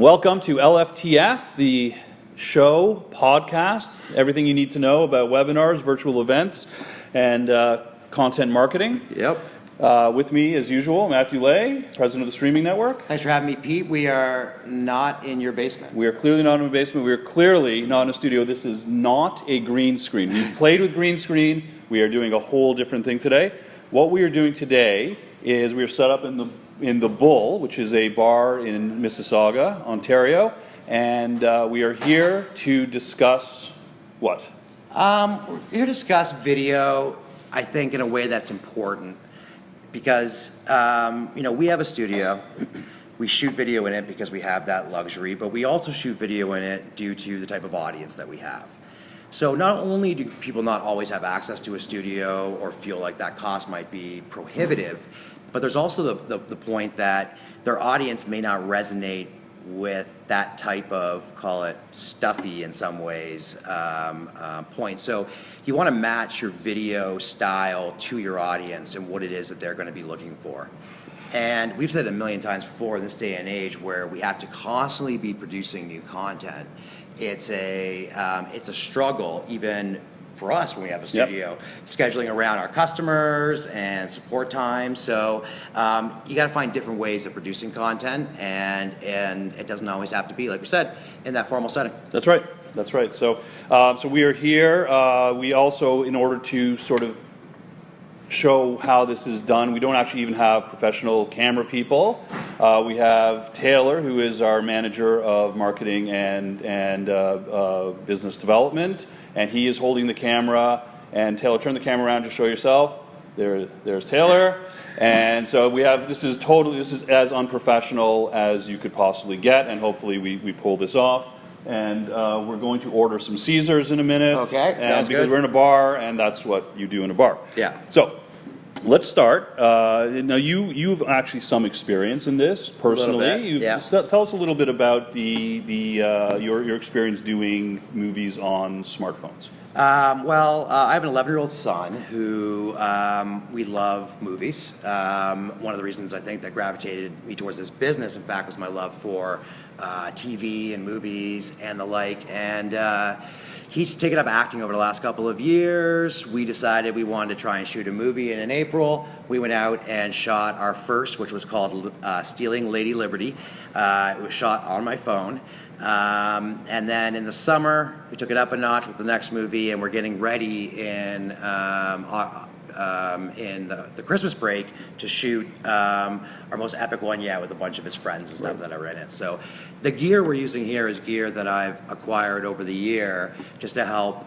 Welcome to LFTF, the show, podcast, everything you need to know about webinars, virtual events, and content marketing. Yep. With me, as usual, Matthew Lay, president of the Streaming Network. Thanks for having me, Pete. We are not in your basement. We are clearly not in a basement. We are clearly not in a studio. This is not a green screen. We've played with green screen. We are doing a whole different thing today. What we are doing today is we are set up in the Bull, which is a bar in Mississauga, Ontario, and we are here to discuss what? We're here to discuss video, I think, in a way that's important because, we have a studio. We shoot video in it because we have that luxury, but we also shoot video in it due to the type of audience that we have. So not only do people not always have access to a studio or feel like that cost might be prohibitive, but there's also the point that their audience may not resonate with that type of, call it stuffy in some ways, point. So you want to match your video style to your audience and what it is that they're going to be looking for. And we've said it a million times before, in this day and age where we have to constantly be producing new content. It's a struggle even for us when we have a studio, scheduling around our customers and support time. So you got to find different ways of producing content, and it doesn't always have to be, like we said, in that formal setting. That's right. That's right. So we are here. We also, in order to sort of show how this is done, we don't actually even have professional camera people. We have Taylor, who is our manager of marketing and business development, and he is holding the camera. And Taylor, turn the camera around to show yourself. There's Taylor. And so this is as unprofessional as you could possibly get, and hopefully we pull this off. And we're going to order some Caesars in a minute. Okay, and because we're in a bar, and that's what you do in a bar. Yeah. So let's start. Now you've actually some experience in this personally. Tell us a little bit about your experience doing movies on smartphones. I have an 11-year-old son who we love movies. One of the reasons I think that gravitated me towards this business, in fact, was my love for TV and movies and the like. And he's taken up acting over the last couple of years. We decided we wanted to try and shoot a movie, and in April we went out and shot our first, which was called Stealing Lady Liberty. It was shot on my phone. And then in the summer, we took it up a notch with the next movie, and we're getting ready in the Christmas break to shoot our most epic one yet with a bunch of his friends and stuff that are in it. So the gear we're using here is gear that I've acquired over the year just to help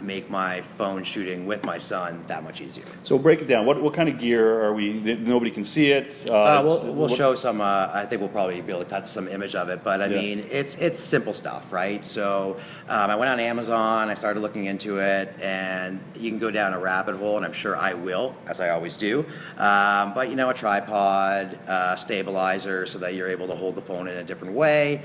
make my phone shooting with my son that much easier. So break it down. What kind of gear are we? Nobody can see it. We'll show some. I think we'll probably be able to cut some image of it. But I mean, it's simple stuff, right? So I went on Amazon. I started looking into it, and you can go down a rabbit hole, and I'm sure I will, as I always do. But a tripod, stabilizer, so that you're able to hold the phone in a different way.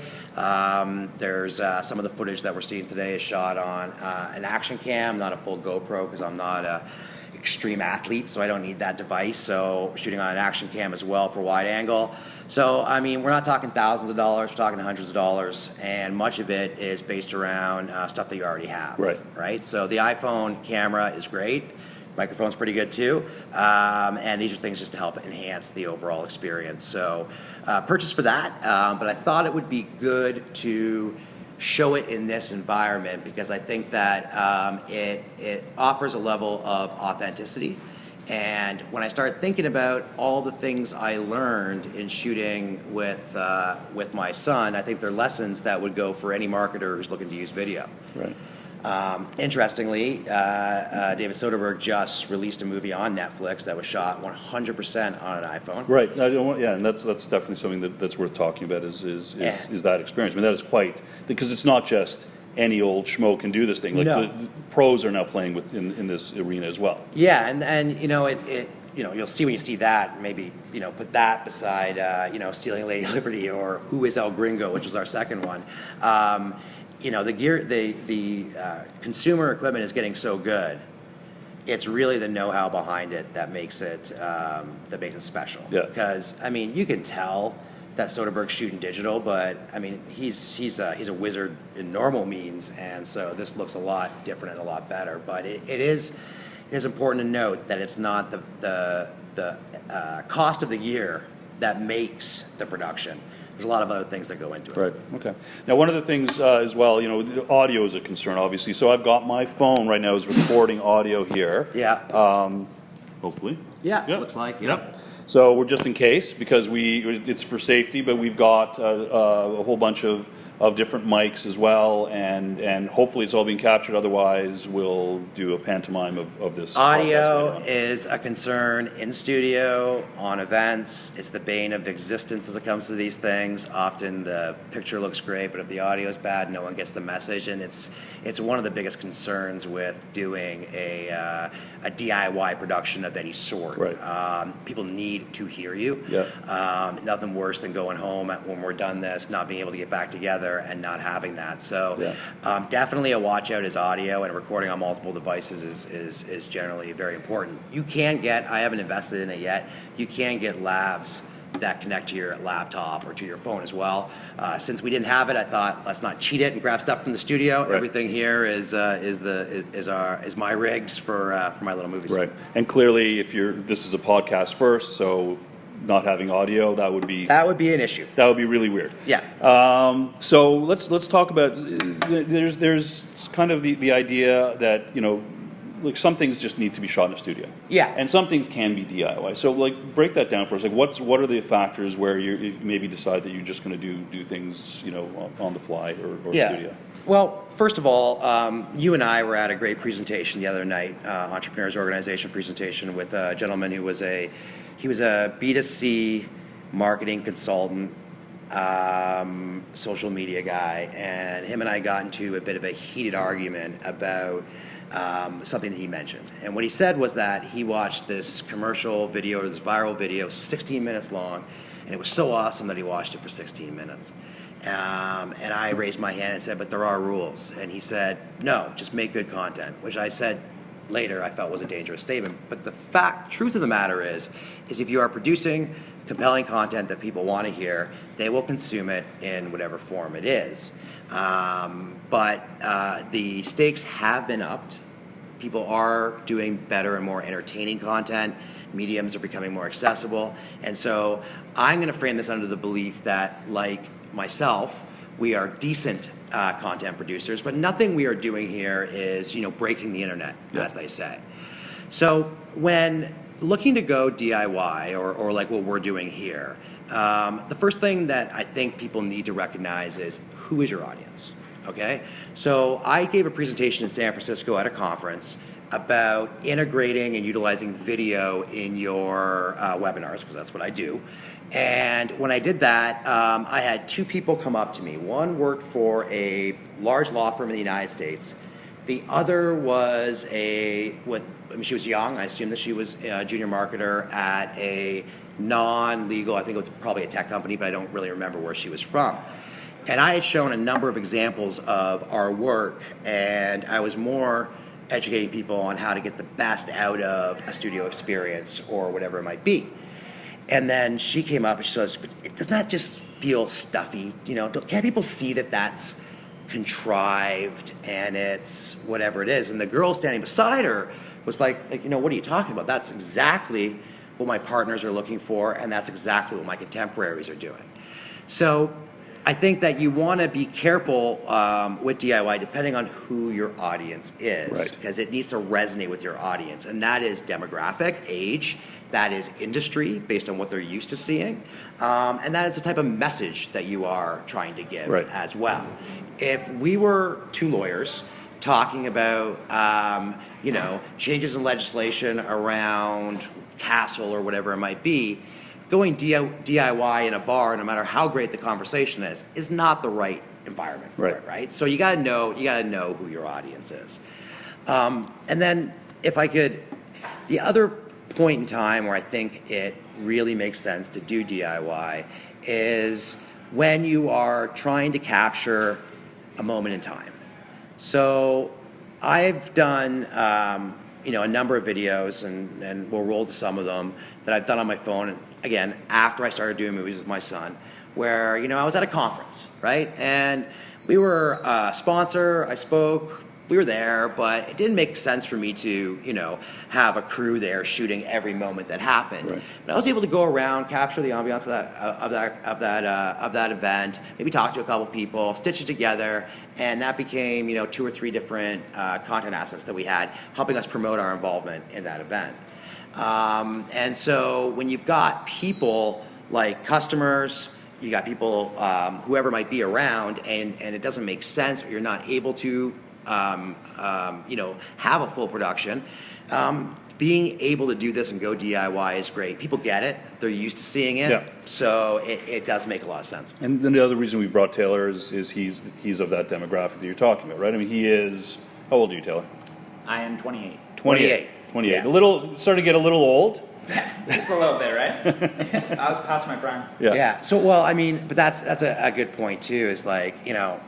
There's some of the footage that we're seeing today is shot on an action cam, not a full GoPro, because I'm not a extreme athlete, so I don't need that device. So shooting on an action cam as well for wide angle. So I mean, we're not talking thousands of dollars, we're talking hundreds of dollars, and much of it is based around stuff that you already have. Right. So the iPhone camera is great. Microphone's pretty good too, and these are things just to help enhance the overall experience. So purchase for that, but I thought it would be good to show it in this environment because I think that it offers a level of authenticity. And when I started thinking about all the things I learned in shooting with my son, I think they're lessons that would go for any marketer who's looking to use video. Right. Interestingly, David Soderbergh just released a movie on Netflix that was shot 100% on an iPhone. Right. And that's definitely something that's worth talking about is that experience. I mean, that is quite, because it's not just any old schmo can do this thing. Like the pros are now playing in this arena as well. Yeah, and you'll see when you see that, maybe put that beside Stealing Lady Liberty or Who is El Gringo, which was our second one. The gear, the consumer equipment is getting so good. It's really the know-how behind it that makes it special. Yeah. Because I mean, you can tell that Soderbergh's shooting digital, but I mean, he's a wizard in normal means, and so this looks a lot different and a lot better. But it is important to note that it's not the cost of the year that makes the production. There's a lot of other things that go into it. Right. Okay. Now, one of the things as well, the audio is a concern, obviously. So I've got my phone right now is recording audio here. Yeah. Hopefully. Yeah. Yep. Looks like. Yep. So we're just in case because it's for safety, but we've got a whole bunch of different mics as well, and hopefully it's all being captured. Otherwise, we'll do a pantomime of this. Audio is a concern in studio, on events. It's the bane of existence as it comes to these things. Often the picture looks great, but if the audio is bad, no one gets the message, and it's one of the biggest concerns with doing a DIY production of any sort. Right. People need to hear you. Yeah. Nothing worse than going home when we're done this, not being able to get back together and not having that. So Yeah. definitely a watch out is audio, and recording on multiple devices is generally very important. You can get, I haven't invested in it yet, you can get lavs that connect to your laptop or to your phone as well. Since we didn't have it, I thought let's not cheat it and grab stuff from the studio. Right. Everything here is my rigs for my little movies. Right. And clearly, this is a podcast first, so not having audio, that would be an issue. That would be really weird. Yeah. So let's talk about. There's kind of the idea that like some things just need to be shot in a studio. Yeah. And some things can be DIY. So like break that down for us. Like what are the factors where you maybe decide that you're just going to do things on the fly or studio? Well, first of all, you and I were at a great presentation the other night, Entrepreneurs Organization presentation with a gentleman who was a B2C marketing consultant, social media guy, and him and I got into a bit of a heated argument about something that he mentioned. And what he said was that he watched this commercial video, or this viral video, 16 minutes long, and it was so awesome that he watched it for 16 minutes. And I raised my hand and said, but there are rules. And he said, no, just make good content, which I said later I felt was a dangerous statement. But the truth of the matter is if you are producing compelling content that people want to hear, they will consume it in whatever form it is. But the stakes have been upped. People are doing better and more entertaining content. Mediums are becoming more accessible. And so I'm going to frame this under the belief that, like myself, we are decent content producers, but nothing we are doing here is, breaking the internet, as they say. So when looking to go DIY or like what we're doing here, the first thing that I think people need to recognize is who is your audience, okay? So I gave a presentation in San Francisco at a conference about integrating and utilizing video in your webinars, because that's what I do. And when I did that, I had two people come up to me. One worked for a large law firm in the United States. The other was she was young. I assume that she was a junior marketer at a non-legal, I think it was probably a tech company, but I don't really remember where she was from. And I had shown a number of examples of our work, and I was more educating people on how to get the best out of a studio experience or whatever it might be. And then she came up and she says, but doesn't that just feel stuffy? Can't people see that that's contrived and it's whatever it is? And the girl standing beside her was like, what are you talking about? That's exactly what my partners are looking for, and that's exactly what my contemporaries are doing. So I think that you want to be careful with DIY depending on who your audience is, right, because it needs to resonate with your audience, and that is demographic, age, that is industry based on what they're used to seeing, and that is the type of message that you are trying to give as well. If we were two lawyers talking about changes in legislation around Castle or whatever it might be, going DIY in a bar, no matter how great the conversation is not the right environment for it, right? So you gotta know who your audience is. And then if I could, the other point in time where I think it really makes sense to do DIY is when you are trying to capture a moment in time. So I've done a number of videos, and we'll roll to some of them that I've done on my phone. And again, after I started doing movies with my son, where, you know, I was at a conference, right? And we were a sponsor, I spoke, we were there, but it didn't make sense for me to, you know, have a crew there shooting every moment that happened. Right. But I was able to go around, capture the ambiance of that event, maybe talk to a couple people, stitch it together, and that became, you know, 2 or 3 different content assets that we had, helping us promote our involvement in that event. And so when you've got people like customers, you got people, whoever might be around, and it doesn't make sense, or you're not able to, you know, have a full production. Being able to do this and go DIY is great. People get it; they're used to seeing it, Yeah. so it does make a lot of sense. And then the other reason we brought Taylor is he's of that demographic that you're talking about, right? I mean, he is. How old are you, Taylor? I am 28. 28. 28. Yeah. A little starting to get a little old. Just a little bit, right? I was past my prime. Yeah. Yeah. So, well, I mean, but that's a good point too. Is like, you know,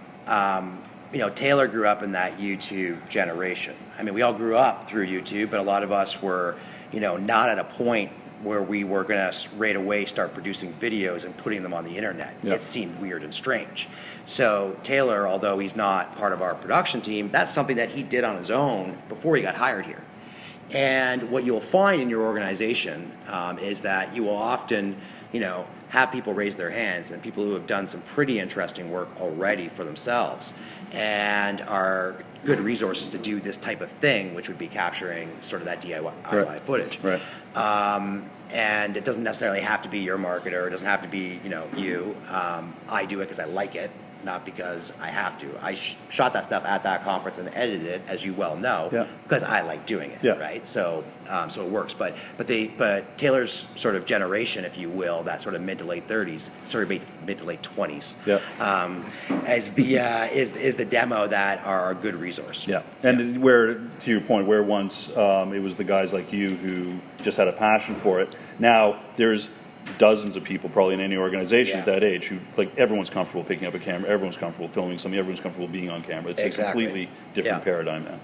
Taylor grew up in that YouTube generation. I mean, we all grew up through YouTube, but a lot of us were, you know, not at a point where we were going to right away start producing videos and putting them on the internet. Yep. It seemed weird and strange. So Taylor, although he's not part of our production team, that's something that he did on his own before he got hired here. And what you'll find in your organization is that you will often, you know, have people raise their hands, and people who have done some pretty interesting work already for themselves and are good resources to do this type of thing, which would be capturing sort of that DIY footage. Right. And it doesn't necessarily have to be your marketer. It doesn't have to be, you know, you. I do it because I like it, not because I have to. I shot that stuff at that conference and edited it, as you well know, Yeah. because I like doing it, Yeah. right? So it works. But Taylor's sort of generation, if you will, that sort of mid to late 30s, mid to late 20s, Yeah. is the demo that are a good resource. Yeah, and where, to your point, where once it was the guys like you who just had a passion for it, now there's dozens of people probably in any organization at that age who, like, everyone's comfortable picking up a camera, everyone's comfortable filming something, everyone's comfortable being on camera. It's Exactly. a completely different Yeah. paradigm now.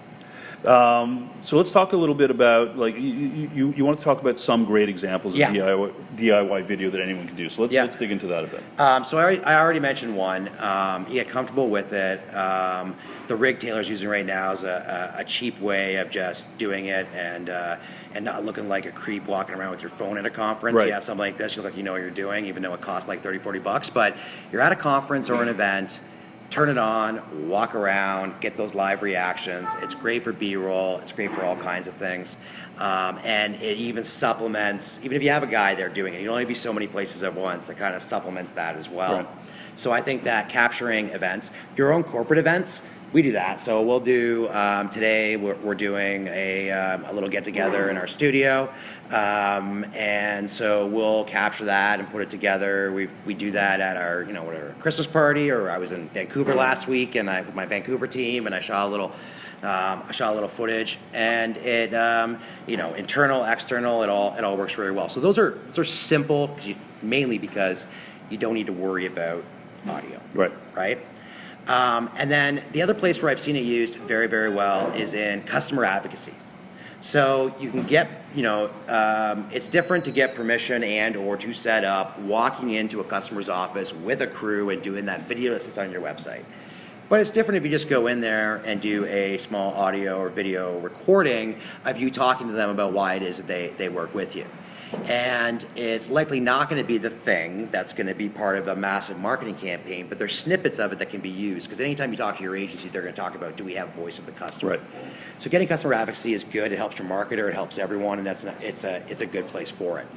So let's talk a little bit about, like, you want to talk about some great examples of DIY video that anyone can do. So let's dig into that a bit. So I already mentioned one. You get comfortable with it. The rig Taylor's using right now is a cheap way of just doing it and not looking like a creep walking around with your phone at a conference. Right. You have something like this, you look like you know what you're doing, even though it costs like $30-40. But you're at a conference or an event, turn it on, walk around, get those live reactions. It's great for B-roll. It's great for all kinds of things. And it even supplements, even if you have a guy there doing it, you can only be so many places at once. It kind of supplements that as well. Right. So I think that capturing events, your own corporate events, we do that. So we'll do, today we're doing a little get together in our studio. And so we'll capture that and put it together. We do that at our, you know, whatever, Christmas party, or I was in Vancouver last week and with my Vancouver team, and I shot a little footage, and it, you know, internal, external, it all works really well. So those are simple, mainly because you don't need to worry about audio. Right? And then the other place where I've seen it used very, very well is in customer advocacy. So you can get, you know, it's different to get permission and or to set up walking into a customer's office with a crew and doing that video that sits on your website. But it's different if you just go in there and do a small audio or video recording of you talking to them about why it is that they work with you. And it's likely not going to be the thing that's going to be part of a massive marketing campaign, but there's snippets of it that can be used, because anytime you talk to your agency, they're going to talk about, do we have voice of the customer? Right. So getting customer advocacy is good. It helps your marketer. It helps everyone, and it's a good place for it.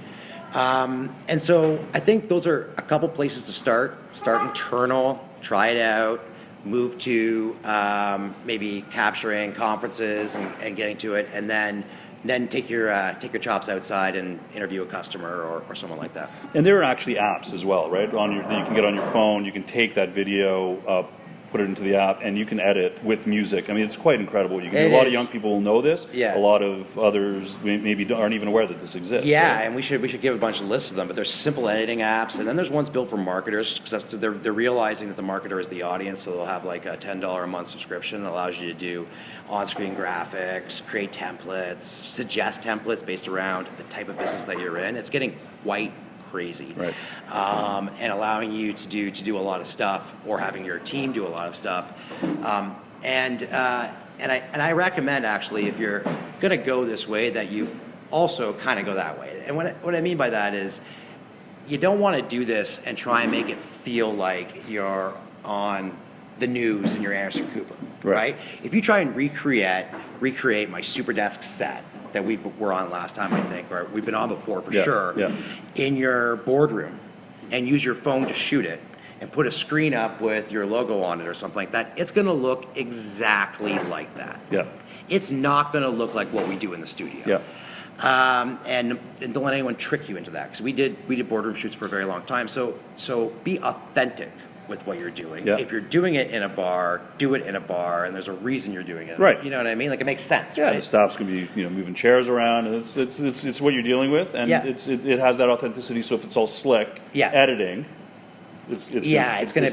And so I think those are a couple places to start. Start internal, try it out, move to maybe capturing conferences and getting to it, and then take your chops outside and interview a customer or someone like that. And there are actually apps as well, right? That you can get on your phone. You can take that video, put it into the app, and you can edit with music. I mean, it's quite incredible. A lot of young people will know this. Yeah. A lot of others maybe aren't even aware that this exists. Yeah, so. and we should give a bunch of lists of them. But there's simple editing apps, and then there's ones built for marketers, because they're realizing that the marketer is the audience, so they'll have like a $10 a month subscription that allows you to do on-screen graphics, create templates, suggest templates based around the type of business that you're in. It's getting quite crazy, Right. And allowing you to do a lot of stuff, or having your team do a lot of stuff. And I recommend, actually, if you're going to go this way, that you also kind of go that way. And what I mean by that is, you don't want to do this and try and make it feel like you're on the news and you're Anderson Cooper, right? If you try and recreate my Super Desk set that we were on last time, I think, or we've been on before for sure, in your boardroom, and use your phone to shoot it, and put a screen up with your logo on it or something like that, it's going to look exactly like that. Yeah. It's not going to look like what we do in the studio. Yeah. And don't let anyone trick you into that, because we did boardroom shoots for a very long time. So be authentic with what you're doing. Yeah. If you're doing it in a bar, do it in a bar, and there's a reason you're doing it. Right. You know what I mean? Like, it makes sense. Yeah, right? the staff's gonna be, moving chairs around, and it's what you're dealing with, and Yeah. it has that authenticity. So if it's all slick, editing, it's There's going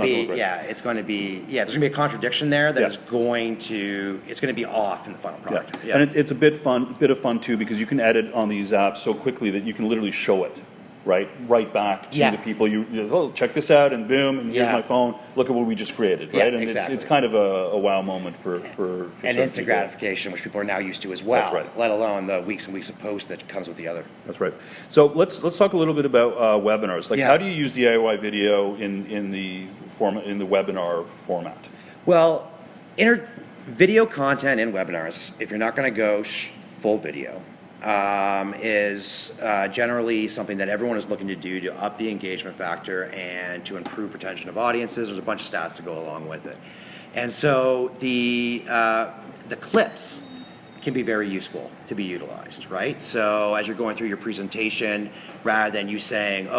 to be a contradiction there that is going to be off in the final product. Yeah. And it's a bit of fun too, because you can edit on these apps so quickly that you can literally show it, right back to the people. You check this out, and boom, and here's my phone. Look at what we just created, right? And exactly. it's kind of a wow moment for and some instant people. gratification, which people are now used to as well. That's right. Let alone the weeks and weeks of post that comes with the other. That's right. So let's talk a little bit about webinars. Like, how do you use DIY video in the webinar format? Well, video content in webinars, if you're not going to go full video, is generally something that everyone is looking to do to up the engagement factor and to improve retention of audiences. There's a bunch of stats to go along with it. And so the clips can be very useful to be utilized, right? So as you're going through your presentation, rather than you saying,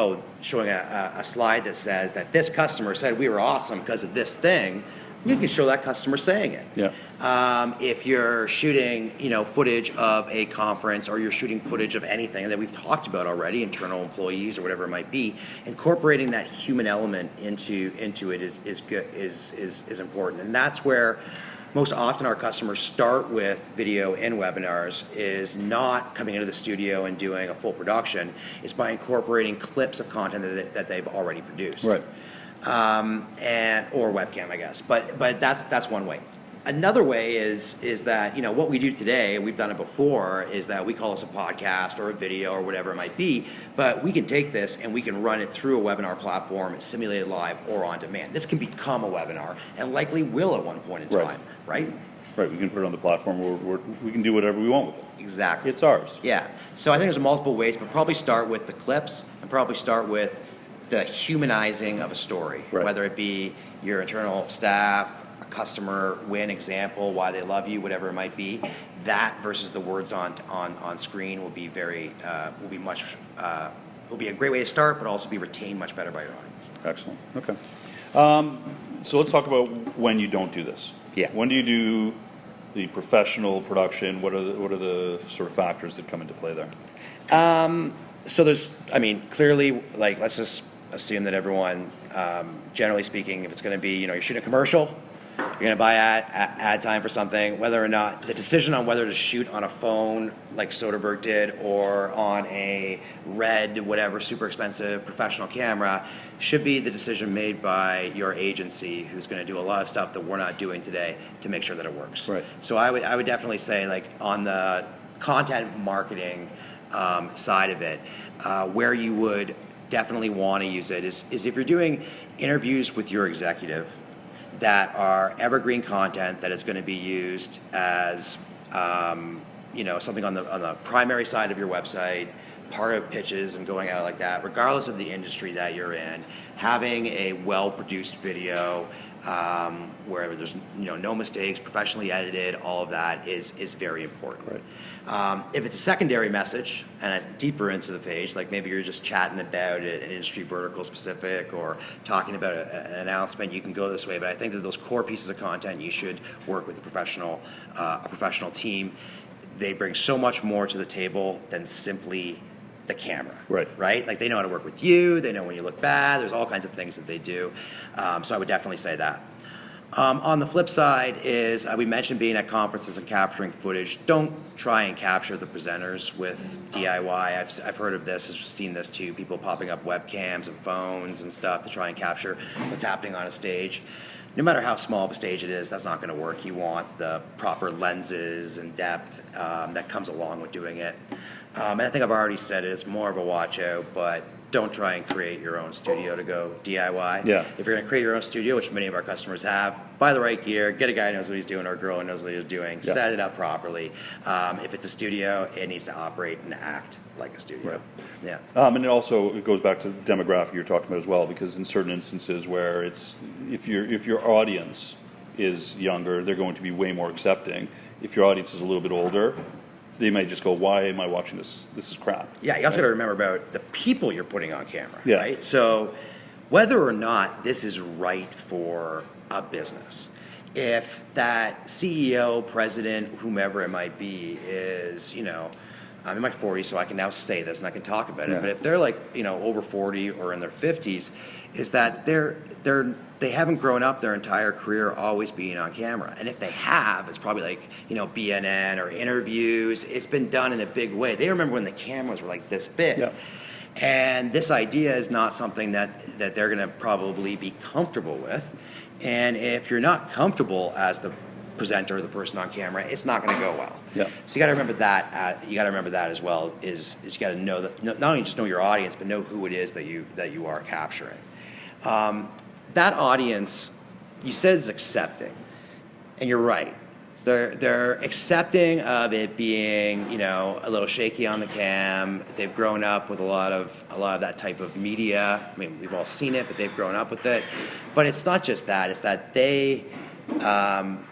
showing a slide that says that this customer said we were awesome because of this thing, you can show that customer saying it. Yeah. If you're shooting, footage of a conference, or you're shooting footage of anything that we've talked about already, internal employees or whatever it might be, incorporating that human element into it is important. And that's where most often our customers start with video in webinars, is not coming into the studio and doing a full production. It's by incorporating clips of content that they've already produced. Right. Or webcam, I guess. But that's one way. Another way is that, what we do today, we've done it before, is that we call this a podcast or a video or whatever it might be, but we can take this and we can run it through a webinar platform, simulated live or on demand. This can become a webinar, and likely will at one point in time, right? Right, we can put it on the platform where we can do whatever we want with it. Exactly. It's ours. Yeah. So I think there's multiple ways, but probably start with the clips, and probably start with the humanizing of a story, whether it be your internal staff, a customer win example, why they love you, whatever it might be. That versus the words on screen will be will be a great way to start, but also be retained much better by your audience. Excellent. Okay. So let's talk about when you don't do this. Yeah. When do you do the professional production? What are the sort of factors that come into play there? So clearly, let's just assume that everyone, generally speaking, if it's going to be, you're shooting a commercial, you're going to buy ad time for something, whether or not the decision on whether to shoot on a phone like Soderbergh did, or on a red, whatever, super expensive professional camera, should be the decision made by your agency, who's going to do a lot of stuff that we're not doing today to make sure that it works. Right. So I would definitely say, on the content marketing side of it, where you would definitely want to use it is if you're doing interviews with your executive that are evergreen content that is going to be used as something on the primary side of your website, part of pitches and going out like that, regardless of the industry that you're in. Having a well-produced video where there's no mistakes, professionally edited, all of that is very important. Right. If it's a secondary message and deeper into the page, like maybe you're just chatting about an industry vertical specific or talking about an announcement, you can go this way. But I think that those core pieces of content, you should work with a professional team. They bring so much more to the table than simply the camera, right? Like, they know how to work with you. They know when you look bad. There's all kinds of things that they do. So I would definitely say that. On the flip side is, we mentioned being at conferences and capturing footage. Don't try and capture the presenters with DIY. I've heard of this, I've seen this too, people popping up webcams and phones and stuff to try and capture what's happening on a stage. No matter how small of a stage it is, that's not going to work. You want the proper lenses and depth that comes along with doing it. And I think I've already said it, it's more of a watch out, but don't try and create your own studio to go DIY. Yeah. If you're going to create your own studio, which many of our customers have, buy the right gear, get a guy who knows what he's doing or a girl who knows what he's doing, Yeah. set it up properly. If it's a studio, it needs to operate and act like a studio. Right. Yeah. And it also, it goes back to the demographic you're talking about as well, because in certain instances where it's, if your audience is younger, they're going to be way more accepting. If your audience is a little bit older, they might just go, why am I watching this? This is crap. Yeah, you also got to remember about the people you're putting on camera, Yeah. right? So whether or not this is right for a business, if that CEO, president, whomever it might be is, I'm in my 40s, so I can now say this and I can talk about Yeah. it, but if they're like, over 40 or in their 50s, is that they haven't grown up their entire career always being on camera. And if they have, it's probably like, BNN or interviews. It's been done in a big way. They remember when the cameras were like this big. Yeah. And this idea is not something that they're going to probably be comfortable with. And if you're not comfortable as the presenter or the person on camera, it's not going to go well. Yeah. So you got to remember that. You got to remember that as well. Is you got to know that not only just know your audience, but know who it is that you are capturing. That audience, you said, is accepting, and you're right. They're accepting of it being, a little shaky on the cam. They've grown up with a lot of that type of media. I mean, we've all seen it, but they've grown up with it. But it's not just that. It's that they want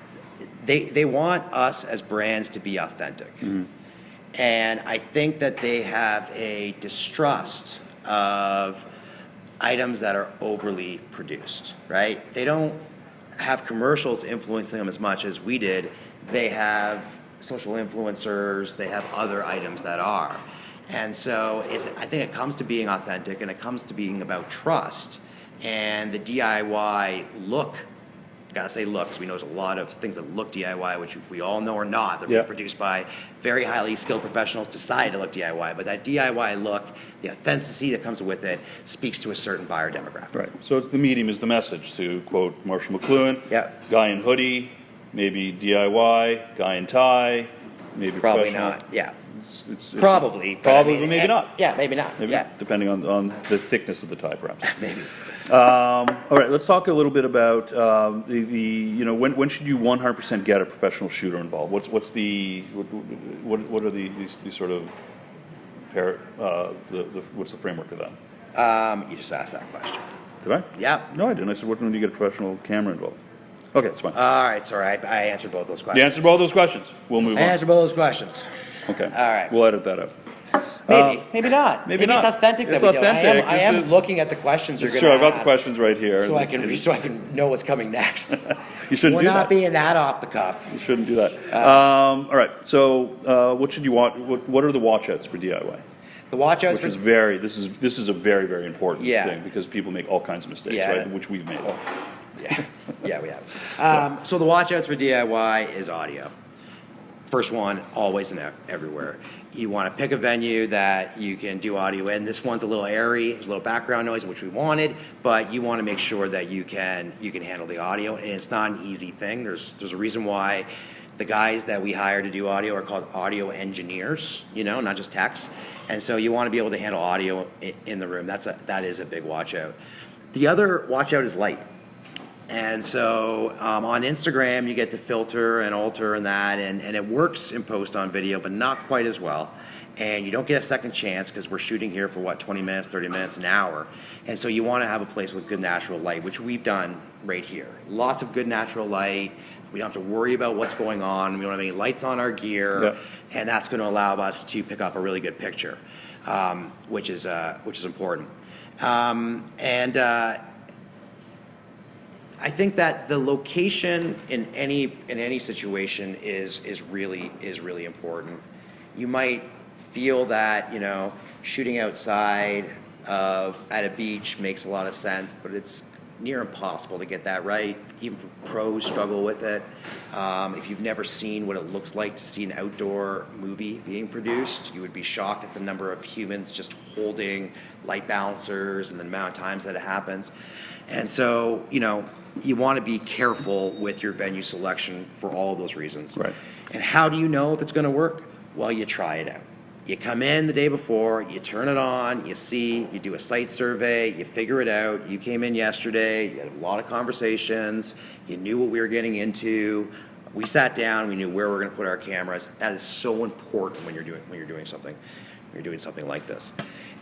us as brands to be authentic. Mm-hmm. And I think that they have a distrust of items that are overly produced, right? They don't have commercials influencing them as much as we did. They have social influencers, they have other items that are. And so I think it comes to being authentic, and it comes to being about trust. And the DIY look, gotta say look, because we know there's a lot of things that look DIY, which we all know are not. They're being produced by very highly skilled professionals decided to look DIY. But that DIY look, the authenticity that comes with it, speaks to a certain buyer demographic. Right. So the medium is the message, to quote Marshall McLuhan. Yeah. Guy in hoodie, maybe DIY, guy in tie, maybe Probably professional. not, yeah. It's Probably. But probably, maybe not. Yeah, maybe not. Maybe, yeah. depending on the thickness of the tie, perhaps. Maybe. All right, let's talk a little bit about when should you 100% get a professional shooter involved? What are these sort of what's the framework of that? You just asked that question. Did I? Yeah. No, I didn't. I said, when do you get a professional camera involved? Okay, it's fine. All right, sorry, I answered both those questions. You answered both those questions. We'll move I on. answered both those questions. Okay. All right. We'll edit that out. Maybe not. Maybe not. It's authentic. It's that we do. authentic. I am This is- looking at the questions you're It's going true. to I've got the questions right here. so I can know what's coming next. You shouldn't We're do not that. being that off the cuff. You shouldn't do that. All right. So, what should you want? What are the watchouts for DIY? The watch outs Which is very. This is a very, very important Yeah. thing, because people make all kinds of mistakes, Yeah. right? Which we've made. Yeah, we have. So the watch outs for DIY is audio. First one, always and everywhere. You want to pick a venue that you can do audio in. This one's a little airy, there's a little background noise, which we wanted, but you want to make sure that you can handle the audio, and it's not an easy thing. There's a reason why the guys that we hire to do audio are called audio engineers, not just techs. And so you want to be able to handle audio in the room. That is a big watch out. The other watch out is light. And so on Instagram, you get to filter and alter and that, and it works in post on video, but not quite as well. And you don't get a second chance, because we're shooting here for 20 minutes, 30 minutes, an hour. And so you want to have a place with good natural light, which we've done right here. Lots of good natural light. We don't have to worry about what's going on. We don't have any lights on our gear. Yeah. And that's going to allow us to pick up a really good picture, which is important. I think that the location in any situation is really important. You might feel that shooting outside at a beach makes a lot of sense, but it's near impossible to get that right. Even pros struggle with it. If you've never seen what it looks like to see an outdoor movie being produced, you would be shocked at the number of humans just holding light balancers and the amount of times that it happens. And so, you want to be careful with your venue selection for all of those reasons. Right. And how do you know if it's going to work? Well, you try it out. You come in the day before, you turn it on, you see, you do a site survey, you figure it out. You came in yesterday, you had a lot of conversations, you knew what we were getting into. We sat down, we knew where we were going to put our cameras. That is so important when you're doing something like this.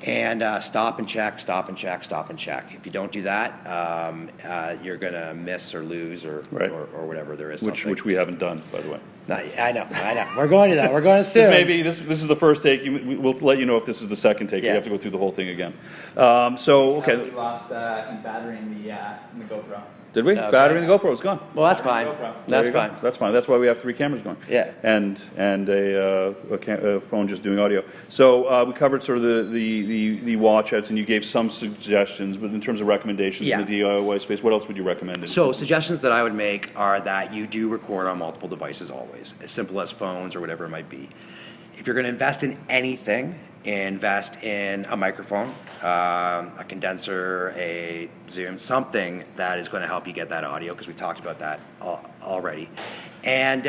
And stop and check. If you don't do that, you're going to miss or lose or whatever there is. Which we haven't done, by the way. I know. We're going to that. We're going to soon. This is the first take. We'll let you know if this is the second take. Yeah. We have to go through the whole thing again. We lost in battery in the GoPro. Did we? Okay. Battery in the GoPro is gone. Well, that's fine. There you go. That's fine. That's why we have 3 cameras going. Yeah. And a phone just doing audio. So we covered sort of the watch outs, and you gave some suggestions, but in terms of recommendations in the DIY space, what else would you recommend? So suggestions that I would make are that you do record on multiple devices always, as simple as phones or whatever it might be. If you're going to invest in anything, invest in a microphone, a condenser, a Zoom, something that is going to help you get that audio, because we talked about that already. And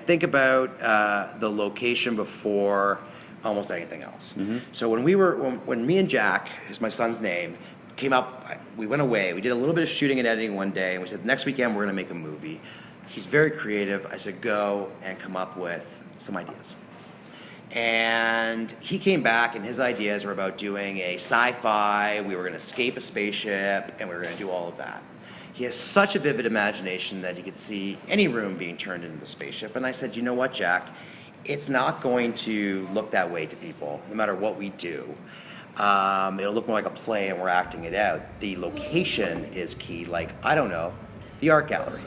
think about the location before almost anything else. Mm-hmm. So when me and Jack, is my son's name, came up, we went away. We did a little bit of shooting and editing one day, and we said next weekend we're going to make a movie. He's very creative. I said go and come up with some ideas. And he came back, and his ideas were about doing a sci-fi, we were going to escape a spaceship, and we were going to do all of that. He has such a vivid imagination that he could see any room being turned into a spaceship. And I said, you know what, Jack? It's not going to look that way to people, no matter what we do. It'll look more like a play, and we're acting it out. The location is key, like, I don't know, the art gallery.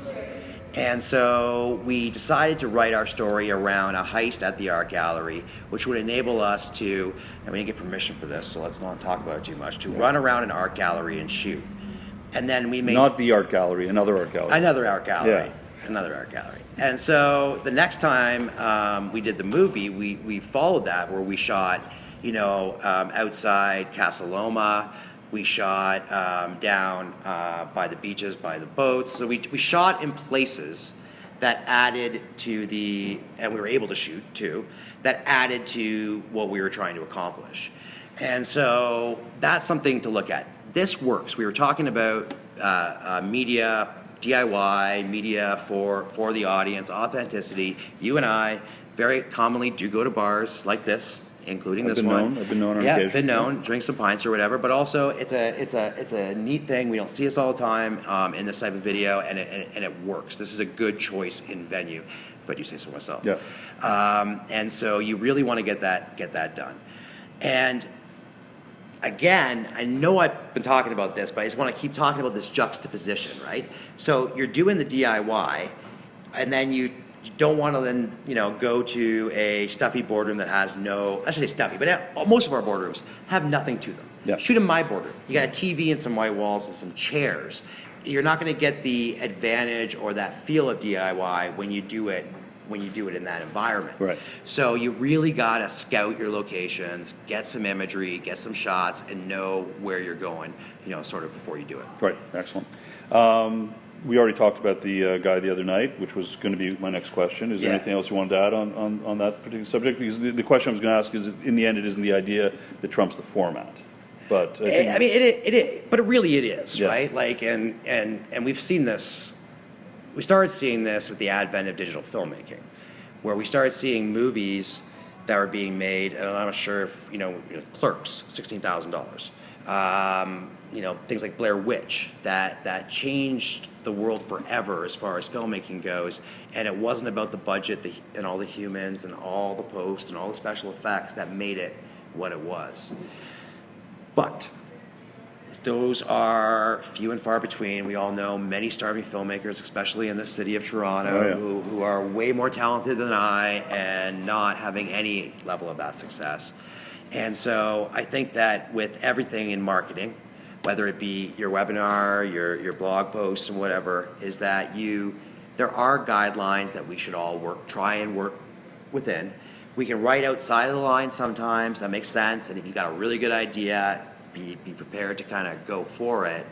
And so we decided to write our story around a heist at the art gallery, which would enable us to, and we didn't get permission for this, so let's not talk about it too much, to run around an art gallery and shoot. And then we made... Not the art gallery, another art gallery. Another art gallery. Yeah. Another art gallery. And so the next time we did the movie, we followed that, where we shot, outside Casa Loma. We shot down by the beaches, by the boats. So we shot in places that added to and we were able to shoot too, that added to what we were trying to accomplish. And so that's something to look at. This works. We were talking about media, DIY, media for the audience, authenticity. You and I very commonly do go to bars like this, including this one. I've been known on occasion. Been known. Drink some pints or whatever. But also, it's a neat thing. We don't see this all the time in this type of video, and it works. This is a good choice in venue, if I do say so myself. Yeah. And so you really want to get that done. And again, I know I've been talking about this, but I just want to keep talking about this juxtaposition, right? So you're doing the DIY, and then you don't want to then, go to a stuffy boardroom that has no, I shouldn't say stuffy, but most of our boardrooms have nothing to them. Yeah. Shoot in my boardroom. You got a TV and some white walls and some chairs. You're not going to get the advantage or that feel of DIY when you do it in that environment. Right. So you really got to scout your locations, get some imagery, get some shots, and know where you're going, sort of before you do it. Right, excellent. We already talked about the guy the other night, which was going to be my next question. Is there anything else you wanted to add on that particular subject? Because the question I was going to ask is, in the end, it isn't the idea that trumps the format. But I mean, it is, but really it is, yeah. right? Like, and we've seen this. We started seeing this with the advent of digital filmmaking, where we started seeing movies that were being made, and I'm not sure if Clerks, $16,000. Things like Blair Witch that changed the world forever as far as filmmaking goes, and it wasn't about the budget and all the humans and all the posts and all the special effects that made it what it was. But those are few and far between. We all know many starving filmmakers, especially in the city of Toronto, who are way more talented than I and not having any level of that success. And so I think that with everything in marketing, whether it be your webinar, your blog posts and whatever, is that there are guidelines that we should all try and work within. We can write outside of the line sometimes, that makes sense, and if you've got a really good idea, be prepared to kind of go for it.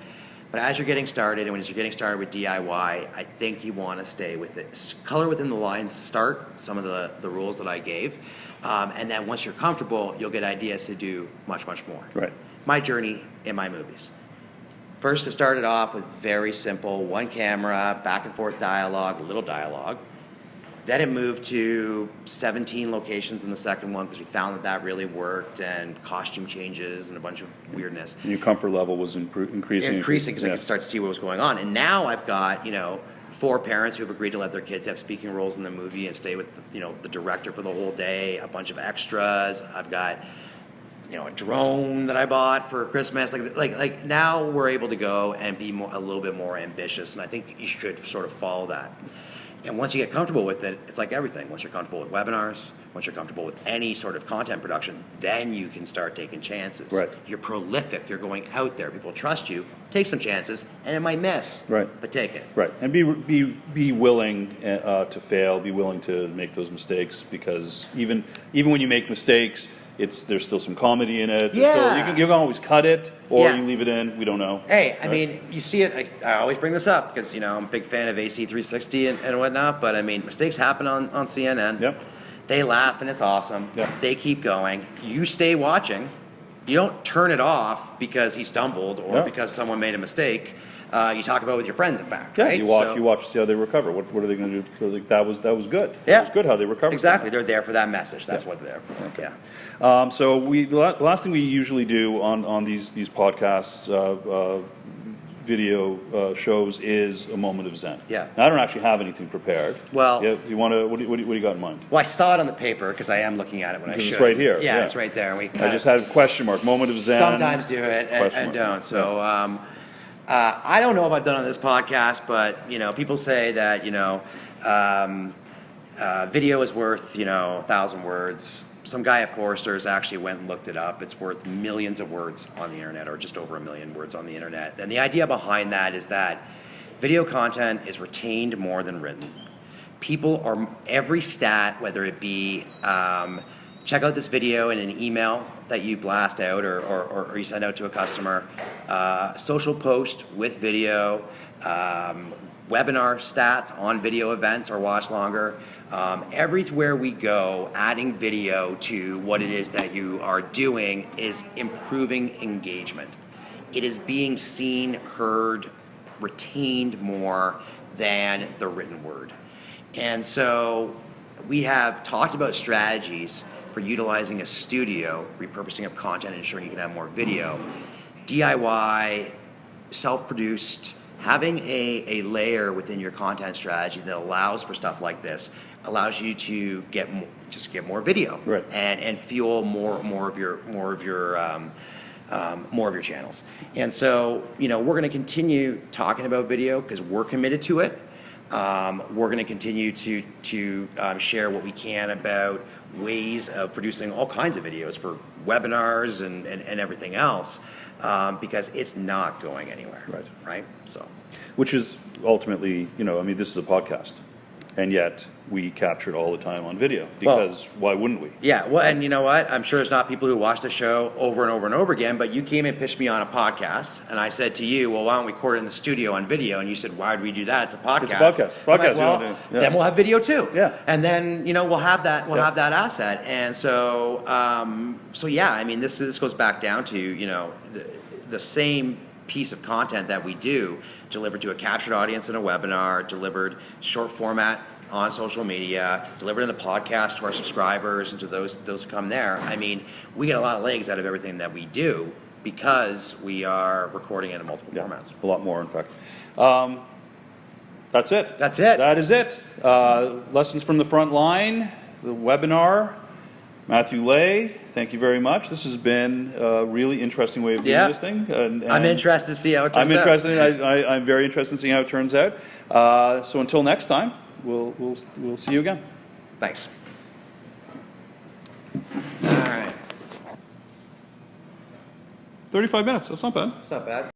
But as you're getting started, and when you're getting started with DIY, I think you want to stay with it. Color within the lines, start some of the rules that I gave, and then once you're comfortable, you'll get ideas to do much, much more. Right. My journey in my movies. First, it started off with very simple, one camera, back and forth dialogue, a little dialogue. Then it moved to 17 locations in the second one because we found that really worked, and costume changes and a bunch of weirdness. And your comfort level was increasing. Increasing because I could start to see what was going on. And now I've got, 4 parents who have agreed to let their kids have speaking roles in the movie and stay with, the director for the whole day, a bunch of extras. I've got, a drone that I bought for Christmas. Like now we're able to go and be a little bit more ambitious, and I think you should sort of follow that. And once you get comfortable with it, it's like everything. Once you're comfortable with webinars, once you're comfortable with any sort of content production, then you can start taking chances. Right. You're prolific. You're going out there. People trust you. Take some chances, and it might miss. Right. But take it. Right, and be willing to fail. Be willing to make those mistakes, because even when you make mistakes, there's still some comedy in it. Yeah. You can always cut it, or Yeah. you leave it in. We don't know. Hey, I mean, you see it. I always bring this up because I'm a big fan of AC360 and whatnot. But I mean, mistakes happen on CNN. Yep. They laugh and it's awesome. Yep. They keep going. You stay watching. You don't turn it off because he stumbled or No. because someone made a mistake. You talk about it with your friends, in fact. Yeah, right? you watch to see how they recover. What are they going to do? Like, that was good. Yeah. It was good how they recovered. Exactly. They're there for that message. That's Yeah. what they're there for. Okay. Yeah. So the last thing we usually do on these podcasts, video shows, is a moment of Zen. Yeah. Now, I don't actually have anything prepared. Well- yeah, you want to? What do you got in mind? Well, I saw it on the paper because I am looking at it when I Because should. it's right here, Yeah, yeah. it's right there. And we I just had a question mark. Moment of Zen. sometimes do it Question and mark. don't. So I don't know if I've done it on this podcast, but people say that video is worth 1,000 words. Some guy at Forrester's actually went and looked it up. It's worth millions of words on the internet, or just over 1 million words on the internet. And the idea behind that is that video content is retained more than written. People are, every stat, whether it be check out this video in an email that you blast out or you send out to a customer, social post with video, webinar stats on video events or watch longer. Everywhere we go, adding video to what it is that you are doing is improving engagement. It is being seen, heard, retained more than the written word. And so we have talked about strategies for utilizing a studio, repurposing of content, ensuring you can have more video, DIY, self-produced, having a layer within your content strategy that allows for stuff like this, allows you to get more video, Right. and fuel more of your channels. And so we're going to continue talking about video because we're committed to it. We're going to continue to share what we can about ways of producing all kinds of videos for webinars and everything else, because it's not going anywhere. Right. So, Which is ultimately, this is a podcast, and yet we capture it all the time on video, because why wouldn't we? yeah, well, and you know what? I'm sure there's not people who watch the show over and over and over again, but you came and pitched me on a podcast, and I said to you, well, why don't we record it in the studio on video? And you said, why would we do that? It's a podcast. It's a podcast. I'm like, Podcast, well, yeah. then we'll have video too. Yeah. And then, we'll have that, Yeah. have that asset. And so, this goes back down to, the same piece of content that we do, delivered to a captured audience in a webinar, delivered short format on social media, delivered in the podcast to our subscribers and to those who come there. We get a lot of legs out of everything that we do because we are recording it in multiple formats. A lot more, in fact. That's it. That's it. That is it. Lessons from the Front Line, the webinar. Matthew Lay, thank you very much. This has been a really interesting way of doing this thing. And I'm interested to see how it turns out. I'm very interested in seeing how it turns out. So until next time, we'll see you again. Thanks. All right. 35 minutes, that's not bad. It's not bad.